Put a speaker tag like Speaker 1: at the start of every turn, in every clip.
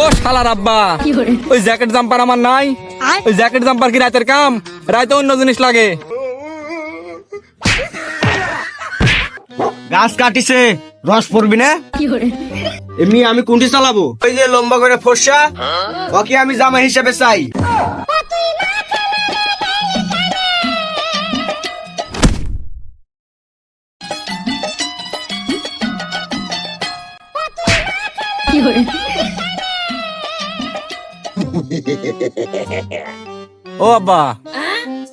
Speaker 1: ও শালার আব্বা, ওই জ্যাকেট জাম্পার আমার নাই। ওই জ্যাকেট জাম্পার কি রাতের কাম? রাতে অন্য জিনিস লাগে।
Speaker 2: গাছ কাটিছে, রস পড়বি না। এমনি আমি কোনটি চালাবো? ওই যে লম্বা করে ফর্সা, ওকে আমি জামা হিসেবে চাই।
Speaker 1: ও আব্বা,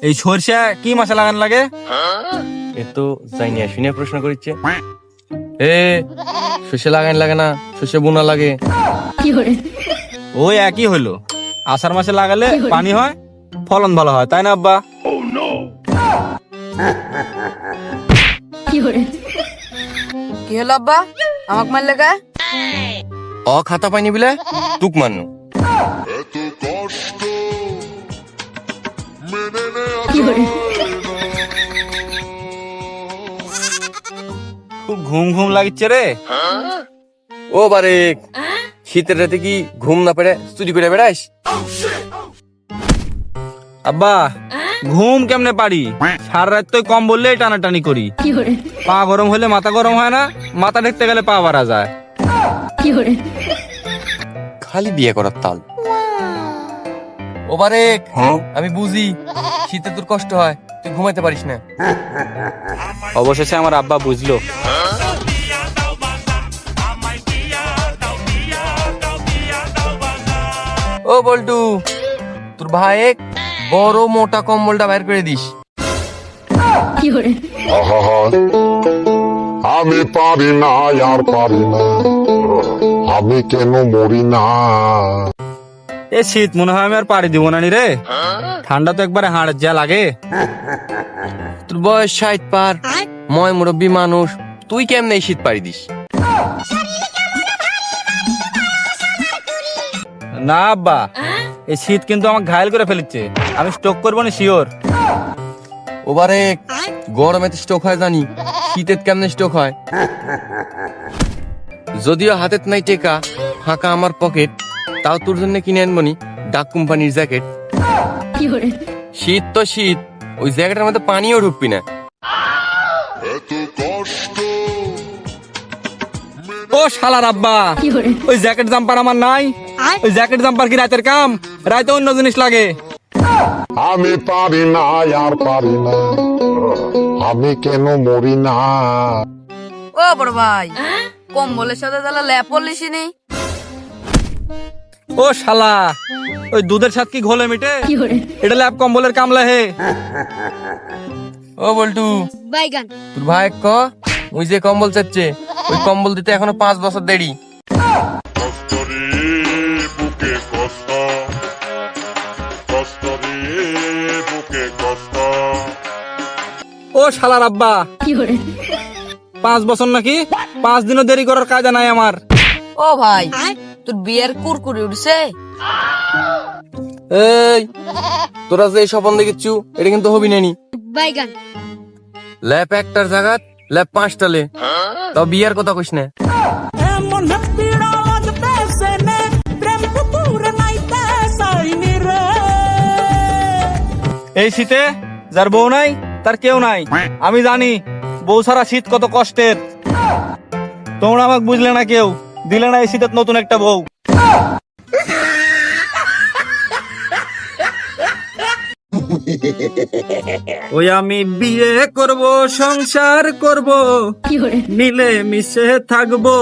Speaker 1: এই সরষে কি মাসে লাগান লাগে?
Speaker 3: এ তো জানি না, শুনে প্রশ্ন করছে। এ শস্য লাগান লাগে না, শস্য বোনা লাগে।
Speaker 1: ওই একই হলো, আষাঢ় মাসে লাগালে পানি হয়, ফলন ভালো হয়, তাই না আব্বা?
Speaker 4: কি হলো আব্বা, আমাকে মারলে কে?
Speaker 3: অ খাতা পাইনি বলে তুক মানো।
Speaker 1: খুব ঘুম ঘুম লাগছে রে।
Speaker 3: ও বারে, শীতের রাতে কি ঘুম না পেড়ে চুরি করে বেড়াইস?
Speaker 1: আব্বা, ঘুম কেমনে পারি? সারা রাত তো কম বললে টানাটানি করি। পা গরম হলে মাথা গরম হয় না, মাথা দেখতে গেলে পা বাড়া যায়।
Speaker 3: খালি বিয়ে করার তাল। ও বারে, আমি বুঝি শীতে তোর কষ্ট হয়, তুই ঘুমাইতে পারিস না।
Speaker 1: অবশেষে আমার আব্বা বুঝলো।
Speaker 3: ও বল্টু, তোর ভাই বড় মোটা কম্বলটা বাইর করে দিস।
Speaker 5: আমি পারি না, আর পারি না, আমি কেন মরি না।
Speaker 1: এ শীত মনে হয় আমি আর পাড়ি দিব না নি রে। ঠান্ডা তো একবারে হাড়ের যা লাগে।
Speaker 3: তোর বয়স 60 পার, ময় মুরব্বী মানুষ, তুই কেমনে এই শীত পাড়ি দিস?
Speaker 1: না আব্বা, এই শীত কিন্তু আমাকে ঘায়ল করে ফেলেছে। আমি স্ট্রোক করবো না শিওর।
Speaker 3: ওবারে গরমে স্ট্রোক হয় জানি, শীতের কেমনে স্ট্রোক হয়? যদিও হাতের নাই টেকা, ফাঁকা আমার পকেট, তাও তোর জন্য কিনে আনবনি ডাক কোম্পানির জ্যাকেট। শীত তো শীত, ওই জ্যাকেটের মধ্যে পানিও ঢুকবি না।
Speaker 1: ও শালার আব্বা, ওই জ্যাকেট জাম্পার আমার নাই। ওই জ্যাকেট জাম্পার কি রাতের কাম? রাতে অন্য জিনিস লাগে।
Speaker 5: আমি পারি না, আর পারি না, আমি কেন মরি না।
Speaker 4: ও বড় ভাই, কম্বলের সাথে তাহলে ল্যাপ পড়লিস নি?
Speaker 1: ও শালা, ওই দুধের সাথে কি ঘোলে মিটে? এটা ল্যাপ কম্বলের কামলা হে।
Speaker 3: ও বল্টু,
Speaker 4: বাইগান
Speaker 3: তোর ভাই ওই যে কম্বল চাচ্ছে, ওই কম্বল দিতে এখনো 5 বছর দেরি।
Speaker 1: ও শালার আব্বা, 5 বছর নাকি? 5 দিনও দেরি করার কায়দা নাই আমার।
Speaker 4: ও ভাই, তোর বিয়ের কুরকুরি উঠছে?
Speaker 3: এই তোরা যে স্বপন দেখিচ্ছু, এটা কিন্তু হবি নানি।
Speaker 4: বাইগান
Speaker 3: ল্যাপ একটার জায়গা ল্যাপ 5টা লে, তাও বিয়ার কথা কইস না।
Speaker 1: এই শীতে যার বউ নাই তার কেউ নাই। আমি জানি বউ ছাড়া শীত কত কষ্টের। তোমরা আমাকে বুঝলে না, কেউ দিলে না এই শীতের নতুন একটা বউ। ওই আমি বিয়ে করব, সংসার করব, মিলে মিশে থাকবো,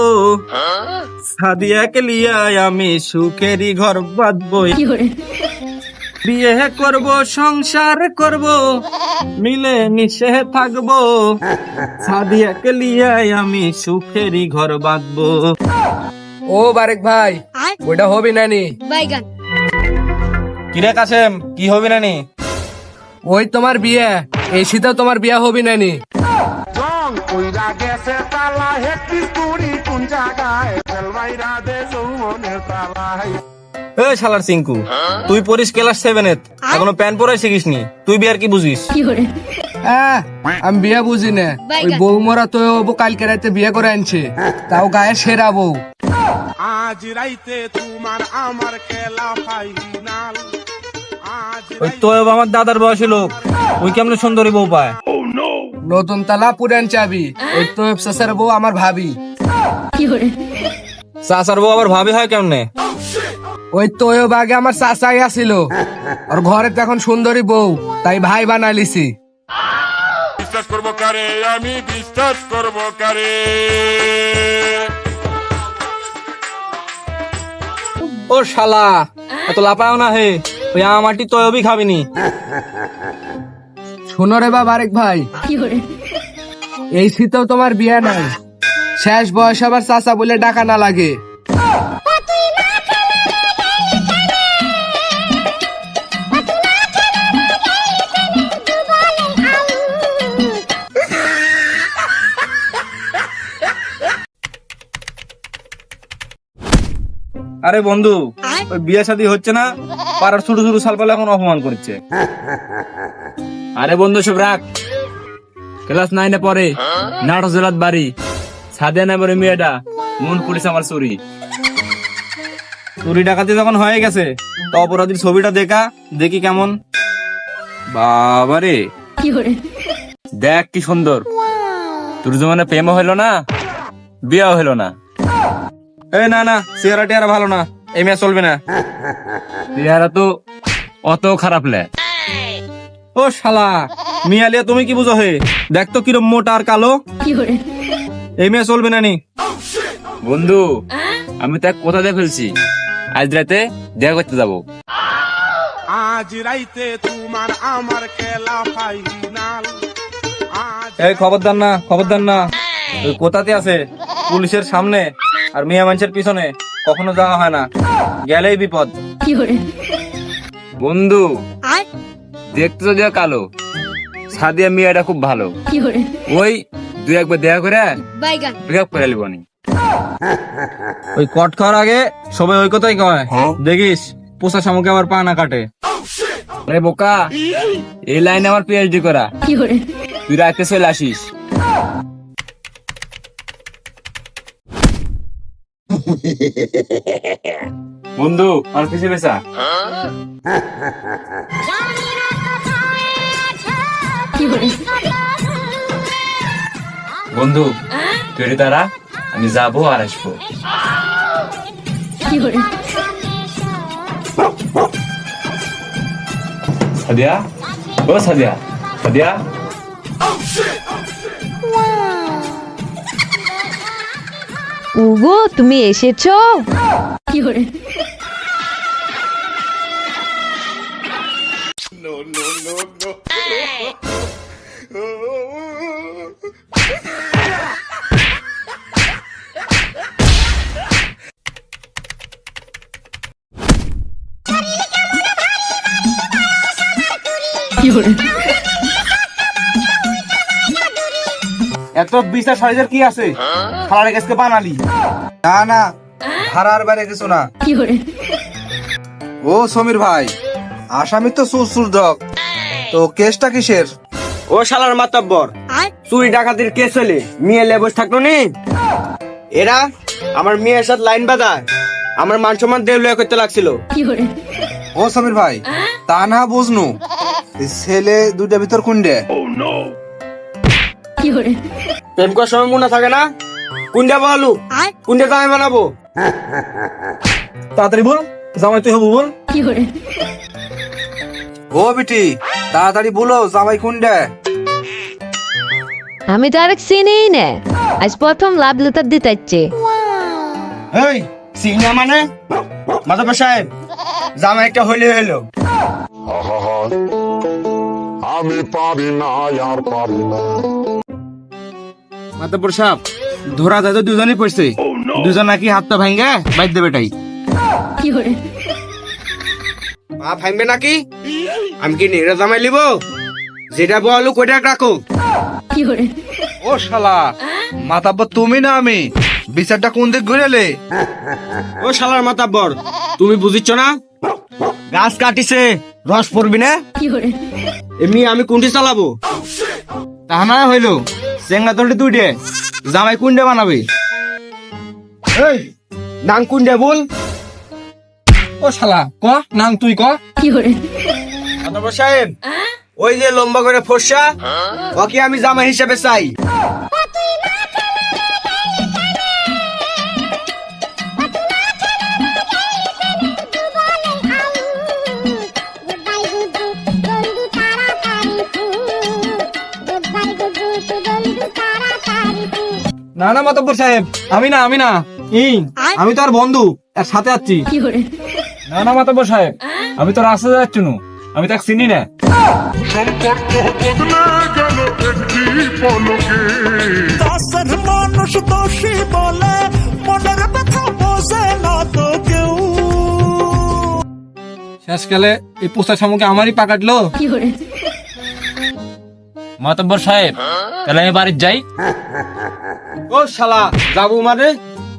Speaker 1: সাদিয়াকে লিয়া আমি সুখেরই ঘর বাঁধবো। বিয়ে করব, সংসার করব, মিলে মিশে থাকবো, সাদিয়াকে লিয়া আমি সুখেরই ঘর বাঁধবো।
Speaker 3: ও বারেক ভাই, ওইটা হবি নানি।
Speaker 4: বাইগান
Speaker 1: কিরে কাসেম, কি হবি নানি?
Speaker 3: ওই তোমার বিয়ে, এই শীতে তোমার বিয়ে হবি নানি।
Speaker 1: এ শালার চিঙ্কু, তুই পড়িস ক্লাস 7 এখনো প্যান্ট পরাই শিখিস নি, তুই বিয়ার কি বুঝিস?
Speaker 6: হ্যাঁ, আমি বিয়ে বুঝি না। ওই বৌমরা তো কালকে রাতে বিয়ে করে আনছে, তাও গায়ে সেরা বউ।
Speaker 1: ওই তো আমার দাদার বয়সী লোক, ওই কেমন সুন্দরী বউ পায়?
Speaker 6: নতুন তালা পুরান চাবি। ওই তো শেষের বউ আমার ভাবি।
Speaker 1: চাচার বউ আবার ভাবি হয় কেমনে?
Speaker 6: ওই তো বাগে আমার চাচাই আসিল, আর ঘরে তো এখন সুন্দরী বউ, তাই ভাই বানালিছি।
Speaker 5: বিশ্বাস করবো কারে, আমি বিশ্বাস করবো কারে।
Speaker 1: ও শালা, এত লাপাও না হে, ওই আমাটি তয়বি খাবিনি।
Speaker 6: শোনো রে বাবা আরেক ভাই, এই শীতেও তোমার বিয়ে নাই, শেষ বয়স আবার চাচা বলে ডাকা না লাগে।
Speaker 1: আরে বন্ধু, ওই বিয়ে শাদী হচ্ছে না, পাড়ার ছোট ছোট সালপালা এখন অপমান করছে।
Speaker 7: আরে বন্ধু সব রাখ, ক্লাস 9 পরে নাটক জেলাত বাড়ি সাদে না বলে মেয়েটা মন পুলিশ আমার চুরি।
Speaker 1: চুরি ডাকাতি যখন হয়ে গেছে, তো অপরাধীর ছবিটা দেখি কেমন।
Speaker 7: বাবারে দেখ কি সুন্দর, তোর জমানে প্রেমও হইলো না, বিয়াও হইলো না।
Speaker 1: এ না না, চেহারা টেহারা ভালো না, এই মেয়ে চলবে না।
Speaker 7: চেহারা তো অত খারাপ লে।
Speaker 1: ও শালা, মিয়ালিয়া তুমি কি বুঝো হে? দেখ তো কিরম মোটা আর কালো, এই মেয়ে চলবে না নি।
Speaker 7: বন্ধু আমি তো এক কথা দিয়ে ফেলছি, আজ রাতে দেখা করতে যাবো।
Speaker 1: এই খবরদার না, খবরদার না, ওই কোথাতে আছে পুলিশের সামনে আর মিয়া মানুষের পিছনে কখনো যাওয়া হয় না, গেলেই বিপদ।
Speaker 7: বন্ধু দেখতে তো দেখ কালো, সাদিয়া মেয়েটা খুব ভালো, ওই দুই একবার দেখা করে ব্রেকআপ করে লিবনি।
Speaker 1: ওই কট খাওয়ার আগে সবাই ওই কথাই কয়, দেখিস পোষা শামুকে আবার পা না কাটে।
Speaker 7: আরে বোকা, এই লাইনে আমার পিএইচডি করা, তুই রাতে চলে আসিস। বন্ধু আমার পিছে বেসা। বন্ধু তুই তারা, আমি যাবো আর আসবো। সাদিয়া, ও সাদিয়া, সাদিয়া
Speaker 8: ওগো তুমি এসেছো?
Speaker 2: এত বিচার সাইজের কি আছে? খালার কাছে বানালি? না না, ভাড়ার বাইরে কিছু না। ও সমীর ভাই, আসামি তো সুরধক, তো কেসটা কিসের? ও শালার মাতাব্বর, চুরি ডাকাতির কেস হলে মেয়ে লেবস থাকলো নি? এরা আমার মেয়ের সাথে লাইন বাঁধায়, আমার মান সম্মান দেউলিয়া করতে লাগছিল। ও সমীর ভাই, তা না বুঝনু, ছেলে দুইটা ভিতর কুন্ডে প্রেম করার সময় মনে থাকে না? কুন্ডে বলু, কুন্ডে জামাই বানাবো।
Speaker 1: তাড়াতাড়ি বল, জামাই তুই হবো বল।
Speaker 2: ও বিটি, তাড়াতাড়ি বলো জামাই কুন্ডে।
Speaker 8: আমি তো আরেক চিনিই না, আজ প্রথম লাভ লেটার দিতে।
Speaker 2: এই সিংহা মানে মাধব সাহেব, জামাই একটা হইলে হইলো।
Speaker 5: আহা, আমি পারি না আর পারি না।
Speaker 2: মাধব সাহেব, ধরা যায় তো দুজনই পড়ছে, দুজন নাকি হাতটা ভাঙ্গে বাইর দেবে টাই। মা ভাঙবে নাকি? আমি কি নিরা জামাই লিব? যেটা বলো কোটা রাখো। ও শালা, মাতাব্বর তুমি না আমি, বিচারটা কোন দিক ঘুরেলে? ও শালার মাতাব্বর, তুমি বুঝিচ্ছ না? গাছ কাটিছে, রস পড়বি না? এমনি আমি কোনটি চালাবো? তা না হইলো চেঙ্গা তোলটি দুইটে, জামাই কুন্ডে বানাবি। এই নাং কুন্ডে বল।
Speaker 6: ও শালা ক নাং তুই ক।
Speaker 2: মাতাব্বর সাহেব, ওই যে লম্বা করে ফর্সা, ওকে আমি জামাই হিসেবে চাই।
Speaker 1: না না মাতব্বর সাহেব, আমি না আমি তো আর বন্ধু এর সাথে আছি।
Speaker 7: না না মাতাব্বর সাহেব, আমি তো রাস্তা যাচ্ছি নু, আমি তাকে চিনি না।
Speaker 5: সম্পর্ক বদলে গেল একটি পলকে।
Speaker 9: মানুষ দোষী বলে মনের ব্যথা বোঝে না তো কেউ।
Speaker 1: শেষকালে এই পোস্টার সম্মুখে আমারই পাকাটলো।
Speaker 7: মাতাব্বর সাহেব, তাহলে আমি বাড়ির যাই।
Speaker 2: ও শালা যাবো মানে?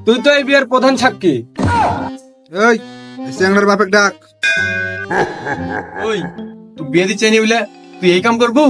Speaker 2: তুই তো এই বিয়ের প্রধান সাক্ষী।
Speaker 10: এই চ্যাংড়ার বাপেক ডাক।
Speaker 1: ওই তুই বিয়ে দিচ্ছে নি বলে তুই এই কাম করবো?